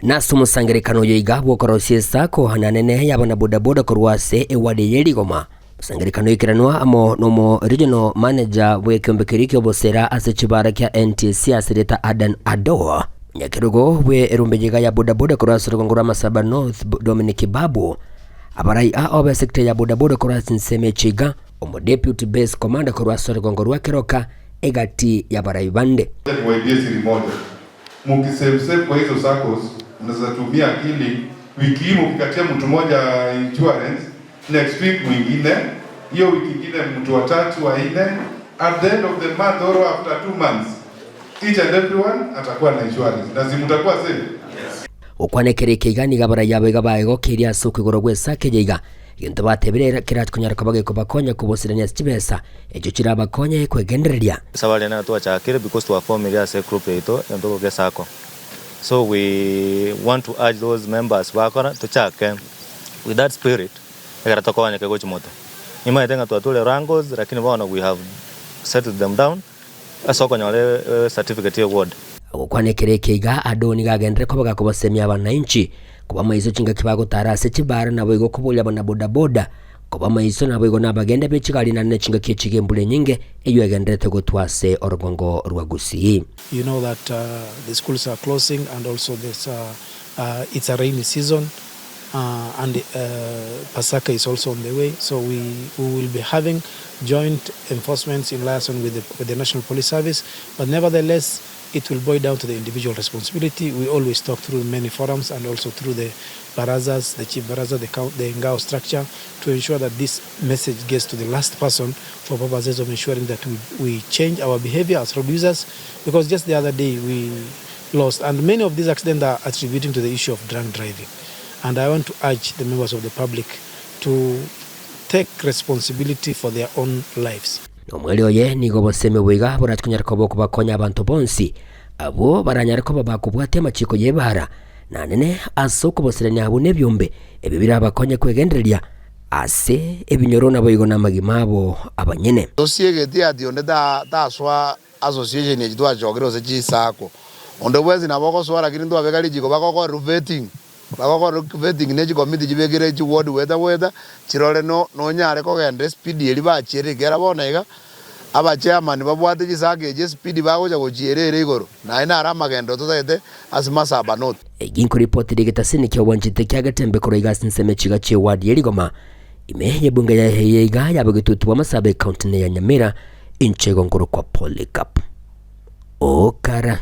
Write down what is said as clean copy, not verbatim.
naso musangerekano yoiga bwokorosiesa kohananene yabana bodaboda korwase ewadi ya Rigoma. Musangerekano ikiranwa amo nomo regional manager wekiombe kyo bosera ase chibara kya NTSA asireta Adan Adoa nyakirugo we erumbejiga ya bodaboda korwase rugongora Masaba North Dominic Babu abarai obe sekta ya bodaboda korwase nseme chiga omo deputy base commander korwase rugongorwa Keroka egati ya barai bande mukisave kwa hizo SACCOS mnaweza tumia akili. Wiki hii mkikatia mtu mmoja insurance, next week mwingine, hiyo wiki nyingine mtu wa 3 wa 4, at the end of the month or after 2 months each and everyone atakuwa na insurance na zimutakuwa safe. Yes. Ukwanekereke igani gabara yawe gabaye kiria suku igorogwe sake jiga yento batebere kirat kunyara kabage kubakonya kubosiranya stibesa ejo kiraba konya kwegendereria sabale na to chakire because to form area se group ito yento ge sako. So we want to urge those members bakora to chake with that spirit egara to konya kego chimoto ima itenga to atule rangos lakini bwana we have settled them down asoko nyale certificate award ukwanekereke iga adoni gagendere ko bagakobasemya abananchi kuba maizo chinga kibago tarase chibara nabo igo kubulya bana bodaboda kuba maizo nabo igo nabagenda bechigali na chinga kichigembule nyinge eyo agendete gotwase orugongo rwa Kisii. You know that the schools are closing and also this it's a rainy season and Pasaka is also on the way, so we will be having joint enforcements in liaison with the National Police Service, but nevertheless it will boil down to the individual responsibility. We always talk through many forums and also through the barazas, the chief baraza, the Ngao structure, to ensure that this message gets to the last person for purposes of ensuring that we change our behavior as road users, because just the other day we lost, and many of these accidents are attributing to the issue of drunk driving. And I want to urge the members of the public to take responsibility for their own lives. Omweli oye nigo boseme wiga boratkunyarko bokubakonya abantu bonsi abo baranyarko babakubwate machiko yebara nanene asoko bosiranya abo nebyombe ebibira abakonye kwegendereria ase ebinyorona boyigo namagimabo abanyene dosiegeti ati onde da swa association yitwa jogero se chisako onde wezi naboko swara kiri ndo abekali jiko bakoko vetting neji committee jibegere ji ward weather chirole no nyare ko gende speed yeli ba chere gera bonega aba chairman babwate jisage je speed bago jago chierere igoro na ina ara magendo to tete asima Masaba North eginko report digitasini kya wanjite kya Getembe koroigas nseme chiga che ward ya Rigoma imeye bunga ya heyega yabagetutu wa Masaba county ya Nyamira inchego ngoro kwa Polycarp okara